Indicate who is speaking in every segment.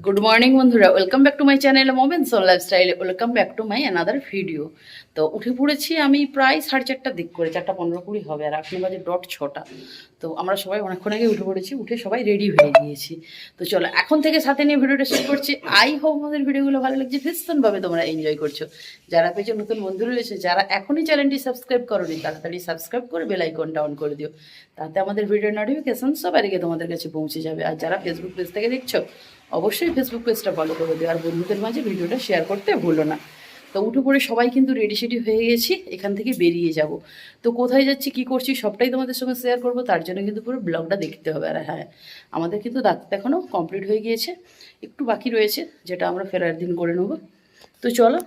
Speaker 1: Good morning বন্ধুরা, welcome back to my channel moments on lifestyle. Welcome back to my another video. তো উঠে পড়েছি আমি প্রায় 4:30টার দিক করে, 4:15-20 হবে, আর এখন বাজে ডট 6টা। তো আমরা সবাই অনেকক্ষণ আগে উঠে পড়েছি, উঠে সবাই রেডি হয়ে গিয়েছি। তো চলো এখন থেকে সাথে নিয়ে ভিডিওটা শুরু করছি। আই হোপ আমাদের ভিডিওগুলো ভালো লাগছে, ভীষণভাবে তোমরা এনজয় করছো। যারা পেয়েছো নতুন বন্ধু রয়েছে, যারা এখনই চ্যানেলটি সাবস্ক্রাইব করোনি, তাড়াতাড়ি সাবস্ক্রাইব করে বেল আইকনটা অন করে দিও, তাতে আমাদের ভিডিওর নোটিফিকেশন সবার আগে তোমাদের কাছে পৌঁছে যাবে। আর যারা ফেসবুক পেজ থেকে দেখছো, অবশ্যই ফেসবুক পেজটা ফলো করে দিও, আর বন্ধুদের মাঝে ভিডিওটা শেয়ার করতে ভুলো না। তো উঠে পড়ে সবাই কিন্তু রেডি সেডি হয়ে গেছি, এখান থেকে বেরিয়ে যাব। তো কোথায় যাচ্ছি, কি করছি, সবটাই তোমাদের সঙ্গে শেয়ার করব। তার জন্য কিন্তু পুরো ব্লগটা দেখতে হবে। আর হ্যাঁ, আমাদের কিন্তু ডাক্তার এখনও কমপ্লিট হয়ে গিয়েছে, একটু বাকি রয়েছে, যেটা আমরা ফেরার দিন করে নেব। তো চলো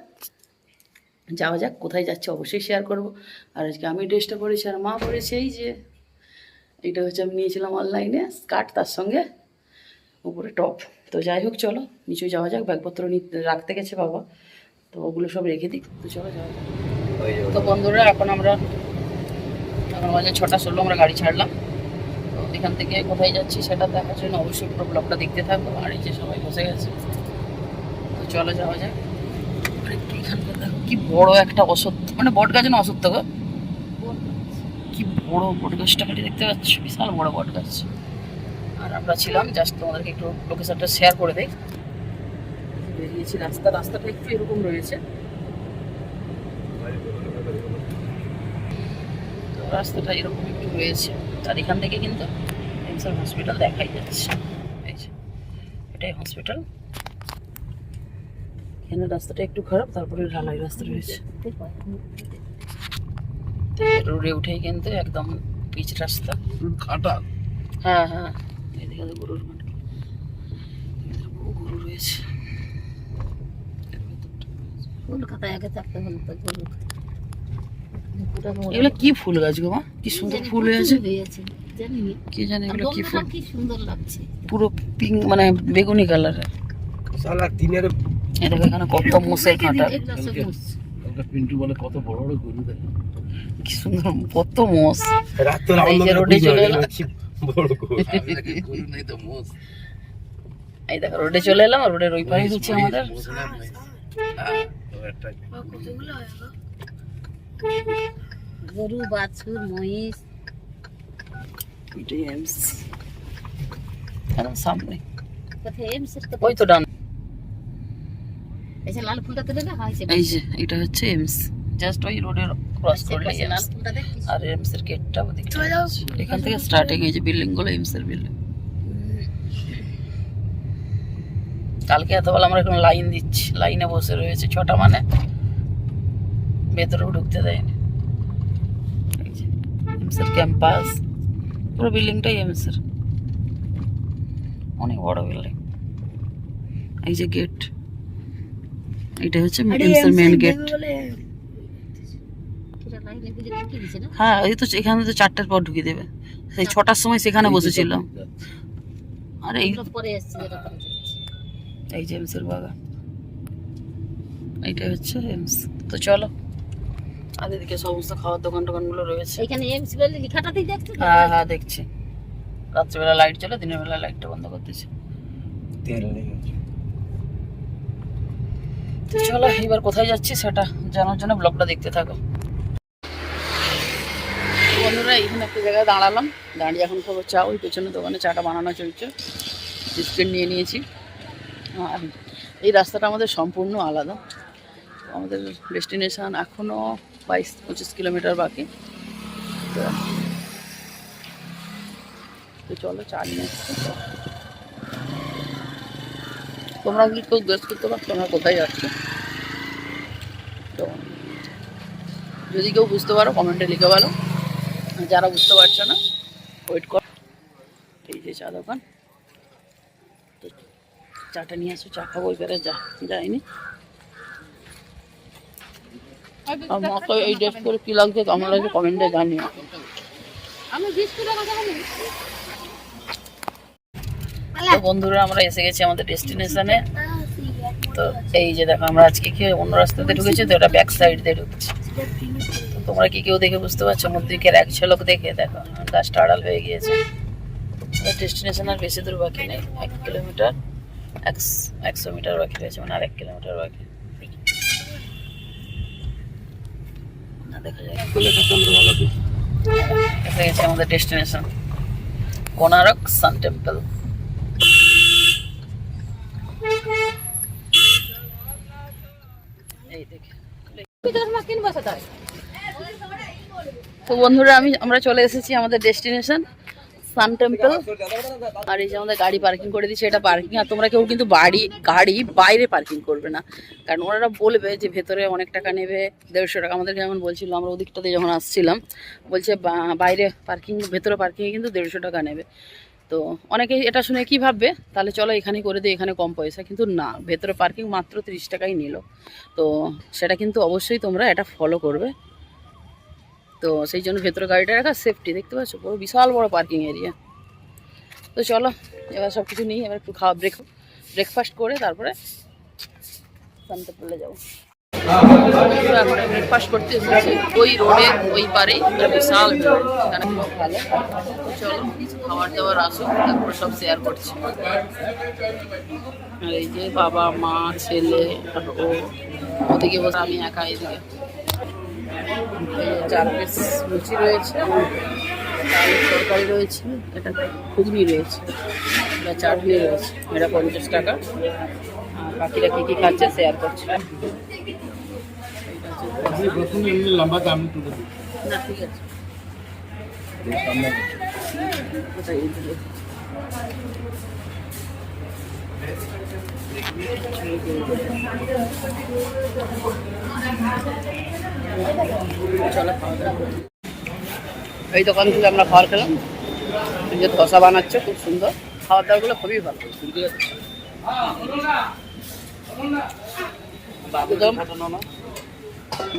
Speaker 1: যাওয়া যাক। কোথায় যাচ্ছে অবশ্যই শেয়ার করব। আর আজকে আমি ড্রেসটা পরেছি, আর মা পরেছে এই যে, এটা হচ্ছে আমি নিয়েছিলাম অনলাইনে, স্কার্ট তার সঙ্গে উপরে টপ। তো যাই হোক, চলো নিচে যাওয়া যাক। ব্যাগপত্র রাখতে গেছে বাবা, তো ওগুলো সব রেখে দিই। তো চলো যাওয়া যাক। তো বন্ধুরা, এখন বাজে 6:16, আমরা গাড়ি ছাড়লাম। তো এখান থেকে কোথায় যাচ্ছি সেটা দেখার জন্য অবশ্যই পুরো ব্লগটা দেখতে থাকবো। আর এই যে সবাই বসে গেছে, তো চলো যাওয়া যাক। এখানটা দেখো কি বড় একটা অসত্য, মানে বট গাছ না, অসত্য গো, কি বড় বট গাছটা খালি দেখতে পাচ্ছ, বিশাল বড় বট গাছ। আর আমরা ছিলাম, জাস্ট তোমাদেরকে একটু লোকেশনটা শেয়ার করে দেই। বেরিয়েছি, রাস্তাটা একটু এরকম রয়েছে, রাস্তাটা এরকম একটু রয়েছে। আর এখান থেকে কিন্তু ক্যান্সার হসপিটাল দেখাই যাচ্ছে, এই যে এটাই হসপিটাল। এখানে রাস্তাটা একটু খারাপ, তারপরে ঢালাই রাস্তা রয়েছে। রোডে উঠেই কিন্তু একদম পিচ রাস্তা, খাটা। হ্যাঁ হ্যাঁ, এদিকে গরুর মাঠ, গরু রয়েছে।
Speaker 2: কলকাতায় আগে থাকতে হলো তো গরু।
Speaker 1: এগুলো কি ফুল গাছ গো মা, কি সুন্দর ফুল হয়েছে,
Speaker 2: জানি না,
Speaker 1: কি জানি এগুলো কি ফুল,
Speaker 2: কি সুন্দর লাগছে,
Speaker 1: পুরো পিঙ্ক, মানে বেগুনি কালারের।
Speaker 3: সালা দিনের
Speaker 1: এই দেখো এখানে কত মোষের কাঁটা,
Speaker 3: পিন্টু বলে কত বড় বড় গরু দেখো,
Speaker 1: কি সুন্দর কত মোষ।
Speaker 3: রাত
Speaker 1: এই যে রোডে চলে এলাম,
Speaker 3: বড় গরু নাই তো মোষ।
Speaker 1: এই দেখো রোডে চলে এলাম, আর রোডের ওই পারে হচ্ছে আমাদের
Speaker 2: গরু, বাছুর, মহিষ।
Speaker 1: এটাই এমস, একদম সামনে।
Speaker 2: কোথায় এমস?
Speaker 1: ওই তো ডান,
Speaker 2: এই যে লাল ফুলটা তুলে না, হয়েছে।
Speaker 1: এই যে এটা হচ্ছে এমস, জাস্ট ওই রোডের ক্রস করলে
Speaker 2: লাল
Speaker 1: এমস।
Speaker 2: ফুলটা দেখছিস?
Speaker 1: আর এমস এর গেটটা ওদিকে, এখান থেকে স্টার্টিং, এই যে বিল্ডিং গুলো এমস এর বিল্ডিং। কালকে এতবেলা আমরা এখন লাইন দিচ্ছি, লাইনে বসে রয়েছে, 6টা মানে ভেতরেও ঢুকতে দেয়নি। এই যে এমস এর ক্যাম্পাস, পুরো বিল্ডিংটাই এমস এর, অনেক বড় বিল্ডিং। এই যে গেট, এটা হচ্ছে এমস এর মেন গেট। হ্যাঁ, এই তো এখানে তো 4টার পর ঢুকিয়ে দেবে, সেই 6টার সময় সেখানে বসেছিলাম। আর এই
Speaker 2: পরে এসেছে, যেটা পরে যাচ্ছে।
Speaker 1: এই যে এমস এর বাগান, এইটা হচ্ছে এমস। তো চলো, আর এদিকে সমস্ত খাওয়ার দোকান টোকানগুলো রয়েছে।
Speaker 2: এখানে এমস বলে লেখাটাতেই দেখতে।
Speaker 1: হ্যাঁ হ্যাঁ, দেখছি। রাত্রেবেলা লাইট চলে, দিনের বেলা লাইটটা বন্ধ করতেছে।
Speaker 3: তেল নেই।
Speaker 1: তো চলো, এবার কোথায় যাচ্ছি সেটা জানার জন্য ব্লগটা দেখতে থাকো। বন্ধুরা, এখানে একটা জায়গায় দাঁড়ালাম, দাঁড়িয়ে এখন খাবো চা। ওই পেছনে দোকানে চাটা বানানো চলছে, বিস্কিট নিয়ে নিয়েছি। আর এই রাস্তাটা আমাদের সম্পূর্ণ আলাদা, আমাদের ডেস্টিনেশন এখনও 22-25 কিলোমিটার বাকি। তো চলো চা নিয়ে আসছি। তোমরা কি কেউ গেস করতে পারছো তোমরা কোথায় যাচ্ছো? তো যদি কেউ বুঝতে পারো কমেন্টে লিখে বলো, যারা বুঝতে পারছো না ওয়েট কর। এই যে চা দোকান, তো চাটা নিয়ে আসো, চা খাবো। এবারে যায়নি। আর মাকে এই ড্রেস করে কি লাগছে কেমন লাগছে কমেন্টে জানিও। তো বন্ধুরা, আমরা এসে গেছি আমাদের ডেস্টিনেশনে। তো এই যে দেখো, আমরা আজকে কি অন্য রাস্তাতে ঢুকেছি, তো এটা ব্যাক সাইড দিয়ে ঢুকছি। তো তোমরা কি কেউ দেখে বুঝতে পারছো? মধ্যদিকের এক ঝলক দেখে দেখো গাছটা আড়াল হয়ে গিয়েছে। ডেস্টিনেশন আর বেশি দূর বাকি নেই, 1 কিলোমিটার। 100 মিটার বাকি রয়েছে, মানে আর 1 কিলোমিটার বাকি। না দেখা যায় এসে গেছে আমাদের ডেস্টিনেশন, কোনারক সান টেম্পল। এই দেখে তো বন্ধুরা আমরা চলে এসেছি আমাদের ডেস্টিনেশন সান টেম্পল। আর এই যে আমাদের গাড়ি পার্কিং করে দিচ্ছে, এটা পার্কিং। আর তোমরা কেউ কিন্তু গাড়ি বাইরে পার্কিং করবে না, কারণ ওনারা বলবে যে ভেতরে অনেক টাকা নেবে, 150 টাকা। আমাদেরকে যেমন বলছিল, আমরা ওদিকটাতে যখন আসছিলাম বলছে বাইরে পার্কিং, ভেতরে পার্কিংয়ে কিন্তু 150 টাকা নেবে। তো অনেকেই এটা শুনে কি ভাববে, তাহলে চলো এখানেই করে দিই, এখানে কম পয়সা। কিন্তু না, ভেতরে পার্কিং মাত্র 30 টাকাই নিল। তো সেটা কিন্তু অবশ্যই তোমরা এটা ফলো করবে। তো সেই জন্য ভেতরে গাড়িটা রাখা সেফটি। দেখতে পাচ্ছ পুরো বিশাল বড় পার্কিং এরিয়া। তো চলো এবার সব কিছু নিই, এবার একটু ব্রেকফাস্ট করে তারপরে সান টেম্পলে যাবো। এখন ব্রেকফাস্ট করতে এসেছি ওই রোডে ওই পারেই, বিশাল এখানে খুব ভালো। চলো কিছু খাবার দাবার আসুক, তারপরে সব শেয়ার করছি। আর এই যে বাবা মা ছেলে আর ওদিকে বসে, আমি একা এদিকে। 4 পিস লুচি রয়েছে, ডালের তরকারি রয়েছে, এটা ঘুগনি রয়েছে, এটা চাটনি রয়েছে, এটা 50 টাকা। আর বাকিরা কী কী খাচ্ছে শেয়ার করছে।
Speaker 3: লম্বা দাম তুলে দিই।
Speaker 1: না ঠিক আছে, ওটাই দিলে। চলো খাওয়া দাওয়া করি। এই দোকান থেকে আমরা খাবার খেলাম, এই যে ধোসা বানাচ্ছে, খুব সুন্দর। খাওয়ার দাওয়াগুলো খুবই ভালো। একদম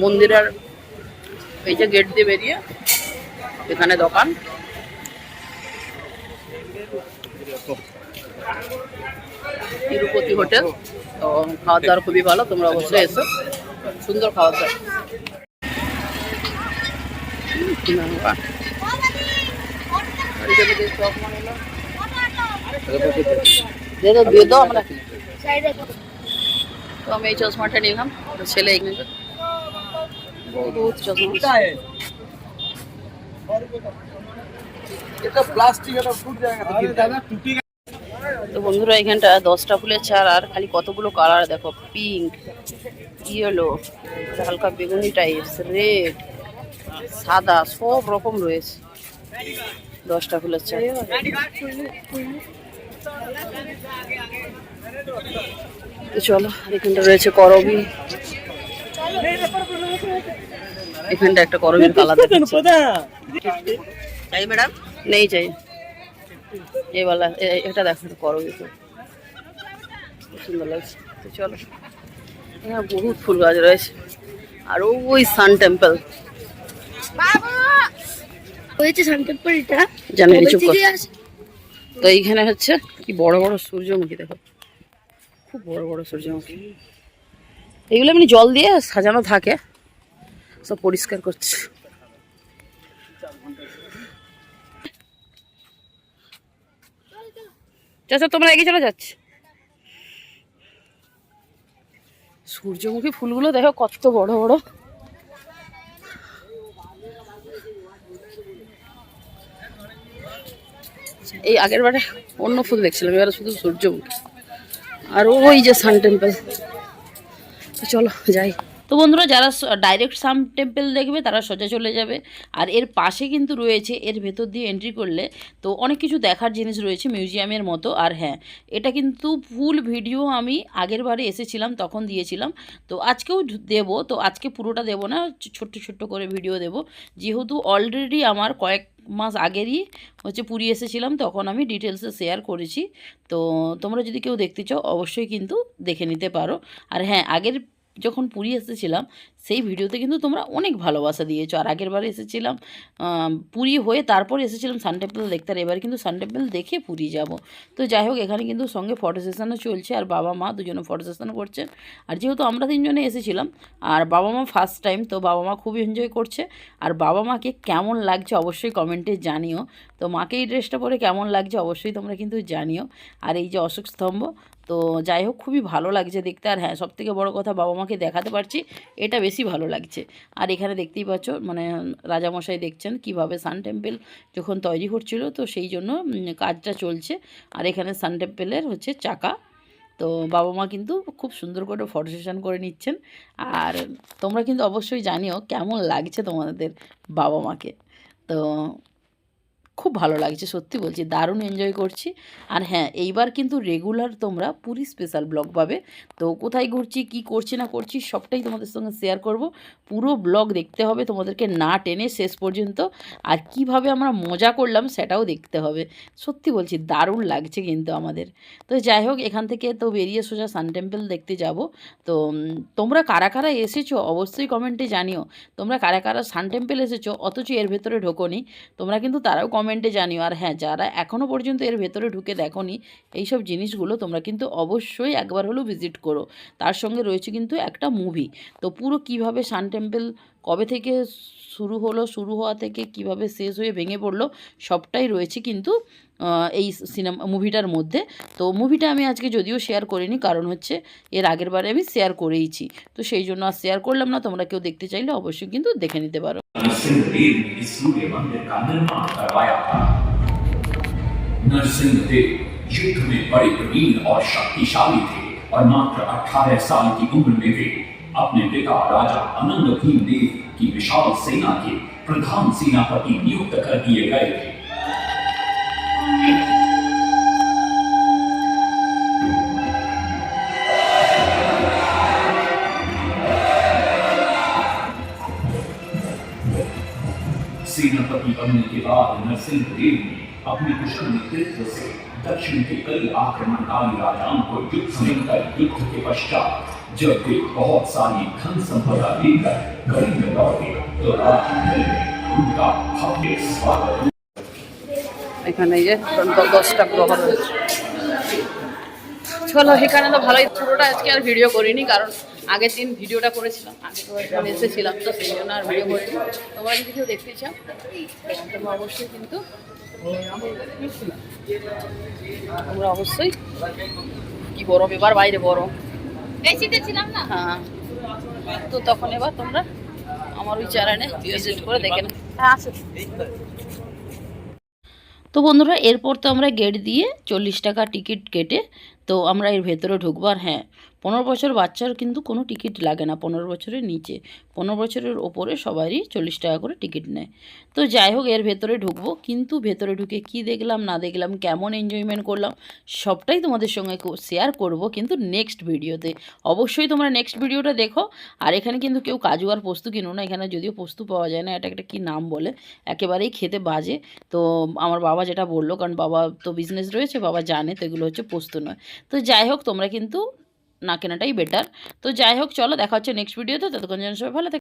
Speaker 1: মন্দিরের এই যে গেট দিয়ে বেরিয়ে এখানে দোকান। তিরুপতি হোটেল। তো খাওয়ার দাওয়ার খুবই ভালো, তোমরা অবশ্যই এসো, সুন্দর খাওয়ার দাওয়ার। দিয়ে দাও আমরা। তো আমি এই চশমাটা নিলাম, ছেলে এই নেবে। বহুত চশমা। তো বন্ধুরা এখানটা 10টা ফুলের চারা, আর খালি কতগুলো কালার দেখো, পিঙ্ক, ইয়েলো, হালকা বেগুনি টাইপস, রেড, সাদা, সব রকম রয়েছে। 10টা ফুলের চারা। তো চলো, এখানটা রয়েছে করবি, এখানটা একটা করবির কালার চাই ম্যাডাম, নেই চাই এই वाला, এটা দেখো করবি, খুব সুন্দর লাগছে। তো চলো, এখানে বহুত ফুল গাছ রয়েছে। আর ওই সান টেম্পল
Speaker 2: সান টেম্পলটা
Speaker 1: জানি চুপ কর। তো এইখানে হচ্ছে কি বড় বড় সূর্যমুখী, দেখো খুব বড় বড় সূর্যমুখী। এগুলো এমনি জল দিয়ে সাজানো থাকে, সব পরিষ্কার করছে। চাচা তোমরা এগিয়ে চলে যাচ্ছে। সূর্যমুখী ফুলগুলো দেখো কত বড় বড়। এই আগের বারে অন্য ফুল দেখছিলাম, এবারে শুধু সূর্যমুখী। আর ওই যে সান টেম্পল। চলো যাই। তো বন্ধুরা যারা ডাইরেক্ট সান টেম্পল দেখবে তারা সোজা চলে যাবে। আর এর পাশে কিন্তু রয়েছে, এর ভেতর দিয়ে এন্ট্রি করলে তো অনেক কিছু দেখার জিনিস রয়েছে মিউজিয়ামের মতো। আর হ্যাঁ, এটা কিন্তু ফুল ভিডিও আমি আগের বারে এসেছিলাম তখন দিয়েছিলাম, তো আজকেও দেব। তো আজকে পুরোটা দেব না, ছোট্ট ছোট্ট করে ভিডিও দেব, যেহেতু অলরেডি আমার কয়েক মাস আগেরই হচ্ছে পুরী এসেছিলাম, তখন আমি ডিটেলসে শেয়ার করেছি। তো তোমরা যদি কেউ দেখতে চাও অবশ্যই কিন্তু দেখে নিতে পারো। আর হ্যাঁ, আগের যখন পুরী এসেছিলাম সেই ভিডিওতে কিন্তু তোমরা অনেক ভালোবাসা দিয়েছো। আর আগের বার এসেছিলাম পুরী হয়ে তারপর এসেছিলাম সান টেম্পল দেখতে, আর এবার কিন্তু সান টেম্পল দেখে পুরী যাব। তো যাই হোক, এখানে কিন্তু সঙ্গে ফটো সেশনও চলছে, আর বাবা মা দুজনে ফটো সেশন করছেন। আর যেহেতু আমরা তিনজনে এসেছিলাম আর বাবা মা ফার্স্ট টাইম, তো বাবা মা খুবই এনজয় করছে। আর বাবা মাকে কেমন লাগছে অবশ্যই কমেন্টে জানিও। তো মাকে এই ড্রেসটা পরে কেমন লাগছে অবশ্যই তোমরা কিন্তু জানিও। আর এই যে অশোক স্তম্ভ, তো যাই হোক খুবই ভালো লাগছে দেখতে। আর হ্যাঁ, সবথেকে বড় কথা বাবা মাকে দেখাতে পারছি, এটা বেশি ভালো লাগছে। আর এখানে দেখতেই পাচ্ছ মানে রাজামশাই দেখছেন কিভাবে সান টেম্পল যখন তৈরি হচ্ছিল, তো সেই জন্য কাজটা চলছে। আর এখানে সান টেম্পলের হচ্ছে চাকা। তো বাবা মা কিন্তু খুব সুন্দর করে ফটো সেশন করে নিচ্ছেন। আর তোমরা কিন্তু অবশ্যই জানিও কেমন লাগছে তোমাদের বাবা মাকে। তো খুব ভালো লাগছে, সত্যি বলছি দারুণ এনজয় করছি। আর হ্যাঁ, এইবার কিন্তু রেগুলার তোমরা পুরী স্পেশাল ব্লগ পাবে। তো কোথায় ঘুরছি, কি করছি না করছি সবটাই তোমাদের সঙ্গে শেয়ার করব। পুরো ব্লগ দেখতে হবে তোমাদেরকে না টেনে শেষ পর্যন্ত। আর কিভাবে আমরা মজা করলাম সেটাও দেখতে হবে। সত্যি বলছি দারুণ লাগছে কিন্তু আমাদের। তো যাই হোক, এখান থেকে তো বেরিয়ে সোজা সান টেম্পল দেখতে যাব। তো তোমরা কারা কারা এসেছো অবশ্যই কমেন্টে জানিও। তোমরা কারা কারা সান টেম্পল এসেছো অথচ এর ভেতরে ঢোকোনি, তোমরা কিন্তু তারাও কমেন্টে জানিও। আর হ্যাঁ, যারা এখনও পর্যন্ত এর ভেতরে ঢুকে দেখোনি এইসব জিনিসগুলো, তোমরা কিন্তু অবশ্যই একবার হলেও ভিজিট করো। তার সঙ্গে রয়েছে কিন্তু একটা মুভি। তো পুরো কিভাবে সান টেম্পল কবে থেকে শুরু হওয়া থেকে কিভাবে শেষ হয়ে ভেঙে পড়লো সবটাই রয়েছে কিন্তু এই মুভিটার মধ্যে। তো মুভিটা আমি আজকে যদিও শেয়ার করিনি, কারণ হচ্ছে এর আগের বারে আমি শেয়ার করেইছি, তো সেই জন্য আর শেয়ার করলাম না। তোমরা কেউ দেখতে চাইলে অবশ্যই কিন্তু দেখে নিতে পারো।
Speaker 4: नरसिंहदेव ने इस सूर्य मंदिर का निर्माण करवाया था। नरसिंहदेव युद्ध में बड़े प्रवीण और शक्तिशाली थे और मात्र 18 साल की उम्र में वे अपने पिता राजा आनंद भीम देव की विशाल सेना के प्रधान सेनापति नियुक्त कर दिए गए थे। सेनापति बनने के बाद नरसिंहदेव ने अपने कुशल नेतृत्व से दक्षिण के कई आक्रमणकारी राजाओं को युद्ध के पश्चात जब वे बहुत सारी धन संपदा लेकर गढ़ में लौटे तो राजमहल में उनका भव्य स्वागत।
Speaker 1: এখানে এই যে 10টা প্রহর রয়েছে। চলো, এখানে তো ভালোই, পুরোটা আজকে আর ভিডিও করিনি, কারণ আগের দিন ভিডিওটা করেছিলাম, আগে তো একবার এসেছিলাম, তো সেই জন্য আর ভিডিও করিনি। তোমরা যদি কেউ দেখতে চাও তোমরা অবশ্যই কিন্তু তোমরা অবশ্যই কি গরম এবার, বাইরে গরম,
Speaker 2: এসিতে ছিলাম না।
Speaker 1: হ্যাঁ। তো তখন এবার তোমরা আমার ওই চ্যানেলে ভিজিট করে দেখে নাও। হ্যাঁ, আসো। তো বন্ধুরা, এরপর তো আমরা গেট দিয়ে 40 টাকা টিকিট কেটে তো আমরা এর ভেতরে ঢুকবো। আর হ্যাঁ, 15 বছর বাচ্চার কিন্তু কোনো টিকিট লাগে না, 15 বছরের নিচে, 15 বছরের ওপরে সবারই 40 টাকা করে টিকিট নেয়। তো যাই হোক, এর ভেতরে ঢুকবো, কিন্তু ভেতরে ঢুকে কি দেখলাম না দেখলাম, কেমন এনজয়মেন্ট করলাম সবটাই তোমাদের সঙ্গে শেয়ার করব কিন্তু নেক্সট ভিডিওতে। অবশ্যই তোমরা নেক্সট ভিডিওটা দেখো। আর এখানে কিন্তু কেউ কাজু আর পোস্ত কিনো না, এখানে যদিও পোস্ত পাওয়া যায় না, এটা একটা কী নাম বলে, একেবারেই খেতে বাজে। তো আমার বাবা যেটা বললো, কারণ বাবা তো বিজনেস রয়েছে, বাবা জানে, তো এগুলো হচ্ছে পোস্ত নয়। তো যাই হোক, তোমরা কিন্তু না কেনাটাই বেটার। তো যাই হোক, চলো দেখা হচ্ছে নেক্সট ভিডিওতে, ততক্ষণ যেন সবাই ভালো থাকে।